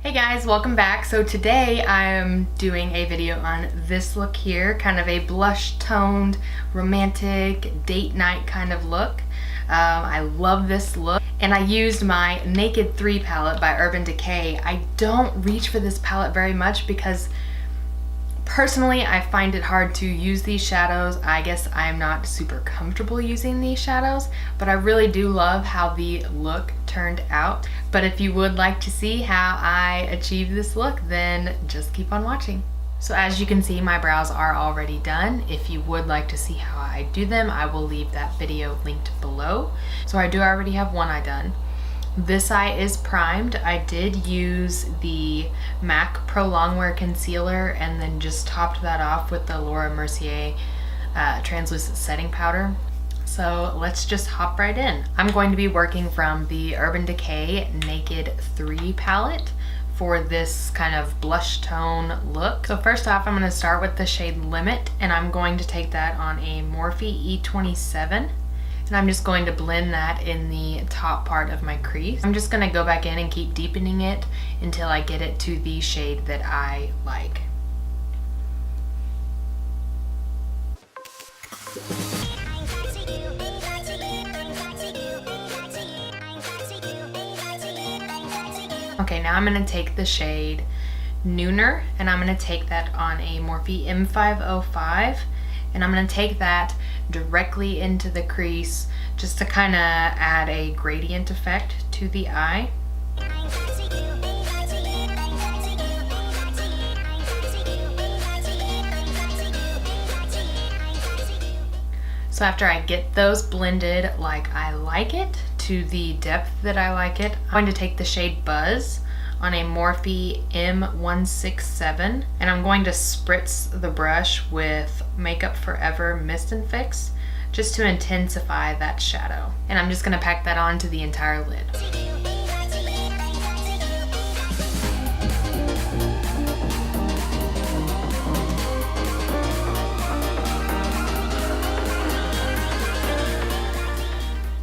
Hey guys, welcome back. So today I'm doing a video on this look here, kind of a blush toned, romantic, date night kind of look. I love this look, and I used my Naked 3 palette by Urban Decay. I don't reach for this palette very much because personally I find it hard to use these shadows. I guess I'm not super comfortable using these shadows, but I really do love how the look turned out. But if you would like to see how I achieve this look, then just keep on watching. So as you can see, my brows are already done. If you would like to see how I do them, I will leave that video linked below. So I do already have one eye done. This eye is primed. I did use the MAC Pro Longwear concealer and then just topped that off with the Mercier translucent setting powder. So let's just hop right in. I'm going to be working from the Urban Decay Naked 3 palette for this kind of blush tone look. So first off, I'm going to start with the shade Limit, and I'm going to take that on a Morphe E27. And I'm just going to blend that in the top part of my crease. I'm just going to go back in and keep deepening it until I get it to the shade that I like. Okay, now I'm going to take the shade Nooner, and I'm going to take that on a Morphe M505, and I'm going to take that directly into the crease just to kind of add a gradient effect to the eye. So after I get those blended like I like it, to the depth that I like it, I'm going to take the shade Buzz on a Morphe M167, and I'm going to spritz the brush with Makeup Forever Mist and Fix just to intensify that shadow. And I'm just going to pack that on to the entire lid.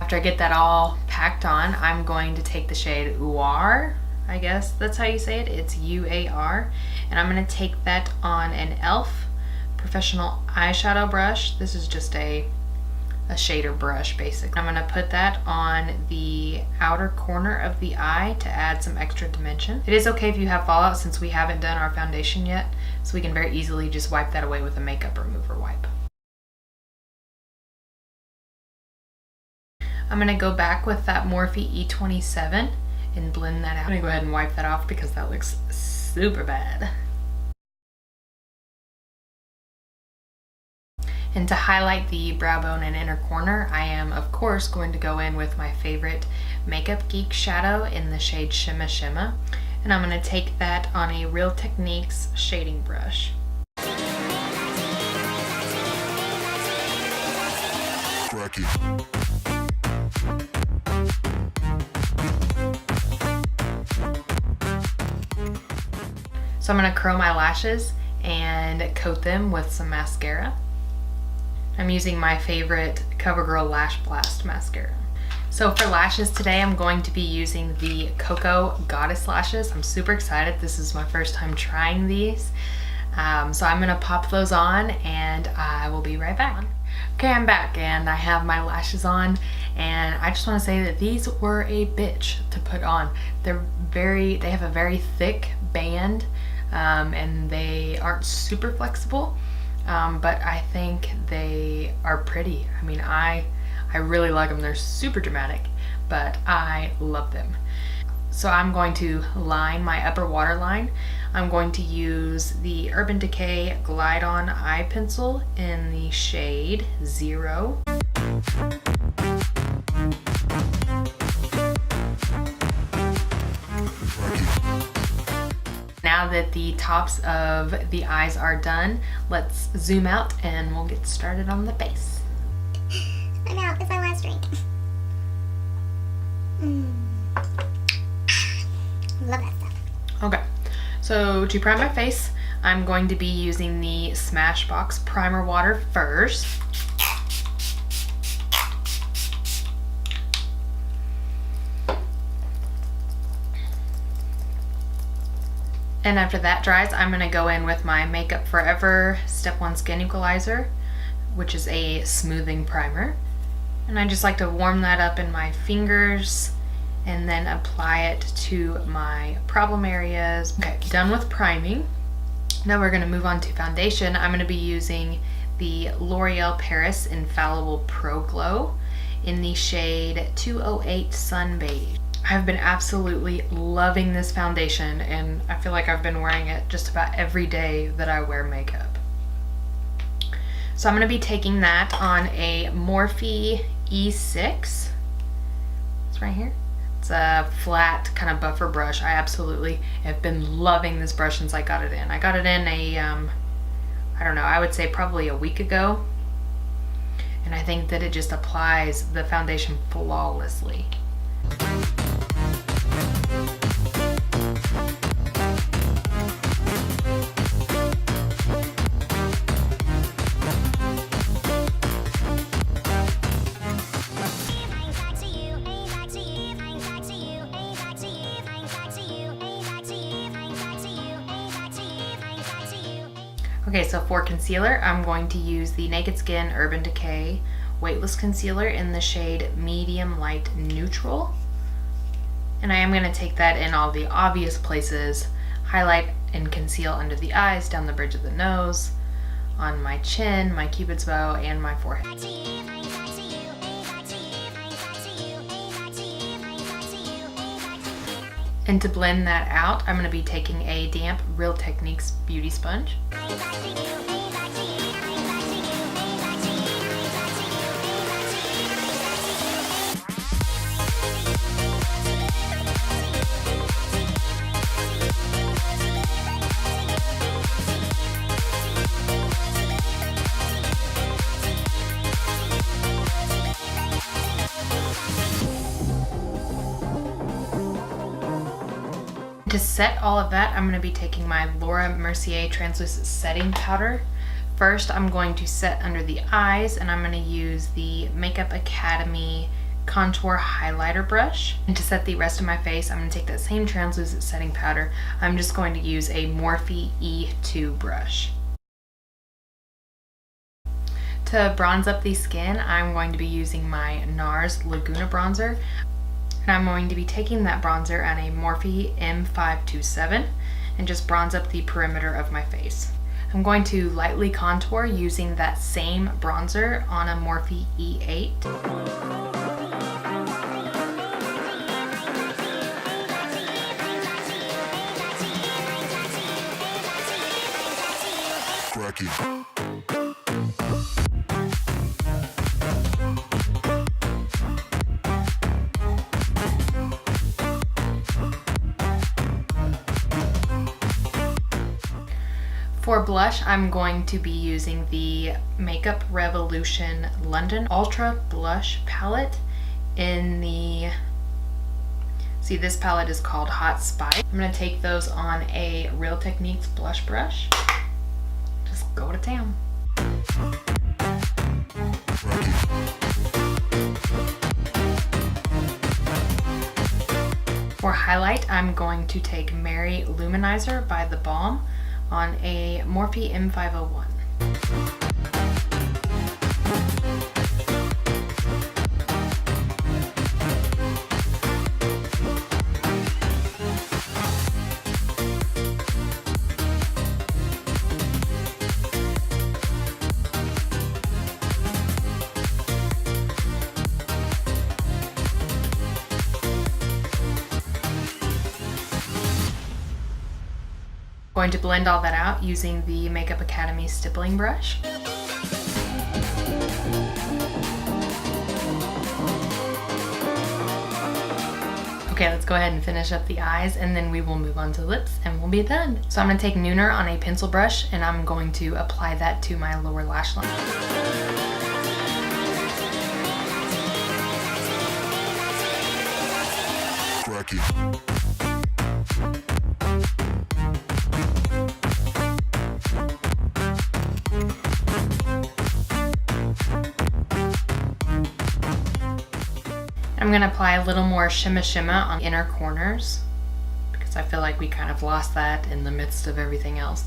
After I get that all packed on, I'm going to take the shade UAR, I guess that's how you say it, it's UAR, and I'm going to take that on an e.l.f. professional eyeshadow brush. This is just a shader brush basically. I'm going to put that on the outer corner of the eye to add some extra dimension. It is okay if you have fallout, since we haven't done our foundation yet, so we can very easily just wipe that away with a makeup remover wipe. I'm going to go back with that Morphe E27 and blend that out. I'm going to go ahead and wipe that off because that looks super bad. And to highlight the brow bone and inner corner, I am of course going to go in with my favorite Makeup Geek shadow in the shade Shimma Shimma. And I'm going to take that on a Real Techniques shading brush. So I'm going to curl my lashes and coat them with some mascara. I'm using my favorite Covergirl Lash Blast mascara. So for lashes today, I'm going to be using the Koko Goddess lashes. I'm super excited. This is my first time trying these. So I'm going to pop those on and I will be right back. Okay, I'm back and I have my lashes on, and I just want to say that these were a bitch to put on. They have a very thick band, and they aren't super flexible, but I think they are pretty. I mean, I really like them. They're super dramatic, but I love them. So I'm going to line my upper waterline. I'm going to use the Urban Decay Glide On Eye Pencil in the shade 0. Now that the tops of the eyes are done, let's zoom out and we'll get started on the base. My mouth is my last drink. Love that stuff. Okay, so to prime my face, I'm going to be using the Smashbox primer water first. And after that dries, I'm gonna go in with my Makeup Forever Step 1 Skin Equalizer, which is a smoothing primer. And I just like to warm that up in my fingers and then apply it to my problem areas. Okay, done with priming. Now we're gonna move on to foundation. I'm gonna be using the L'Oreal Paris Infallible Pro Glow in the shade 208 Sun Beige. I've been absolutely loving this foundation, and I feel like I've been wearing it just about every day that I wear makeup. So I'm going to be taking that on a Morphe E6. It's right here. It's a flat kind of buffer brush. I absolutely have been loving this brush since I got it in. I got it in I don't know, I would say probably a week ago. And I think that it just applies the foundation flawlessly. Okay, so for concealer, I'm going to use the Naked Skin Urban Decay Weightless Concealer in the shade Medium Light Neutral. And I am going to take that in all the obvious places, highlight and conceal under the eyes, down the bridge of the nose, on my chin, my cupid's bow, and my forehead. And to blend that out, I'm going to be taking a damp Real Techniques beauty sponge. To set all of that, I'm going to be taking my Mercier translucent setting powder. First, I'm going to set under the eyes, and I'm going to use the Makeup Academy contour highlighter brush. And to set the rest of my face, I'm going to take that same translucent setting powder. I'm just going to use a Morphe E2 brush. To bronze up the skin, I'm going to be using my Nars Laguna bronzer. And I'm going to be taking that bronzer on a Morphe M527 and just bronze up the perimeter of my face. I'm going to lightly contour using that same bronzer on a Morphe E8. For blush, I'm going to be using the Makeup Revolution London Ultra Blush Palette in the, see, this palette is called Hot Spice. I'm going to take those on a Real Techniques blush brush. Just go to town. For highlight, I'm going to take Mary Luminizer by The Balm on a Morphe M501. Going to blend all that out using the Makeup Academy stippling brush. Okay, let's go ahead and finish up the eyes, and then we will move on to lips and we'll be done. So I'm going to take Nooner on a pencil brush, and I'm going to apply that to my lower lash line. I'm going to apply a little more Shimma on the inner corners because I feel like we kind of lost that in the midst of everything else.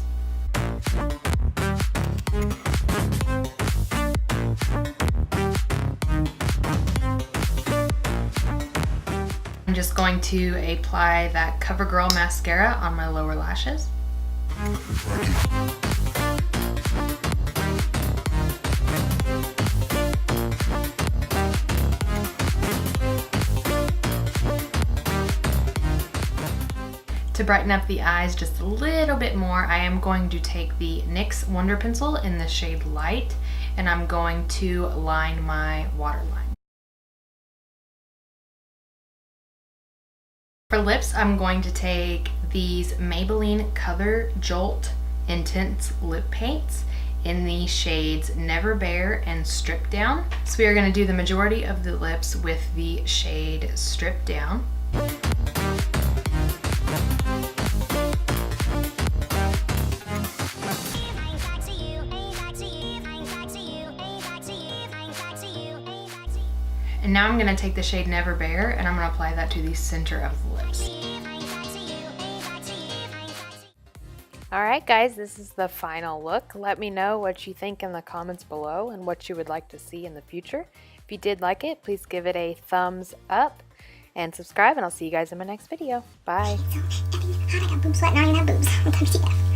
I'm just going to apply that Covergirl mascara on my lower lashes. To brighten up the eyes just a little bit more, I am going to take the NYX Wonder Pencil in the shade Light, and I'm going to line my waterline. For lips, I'm going to take these Maybelline Color Jolt Intense Lip Paints in the shades Never Bare and Strip Down. So we are going to do the majority of the lips with the shade Strip Down. And now I'm going to take the shade Never Bare and I'm going to apply that to the center of the lips. Alright guys, this is the final look. Let me know what you think in the comments below and what you would like to see in the future. If you did like it, please give it a thumbs up and subscribe, and I'll see you guys in my next video. Bye! So, I got boob sweat, now I have boobs. What time do you have?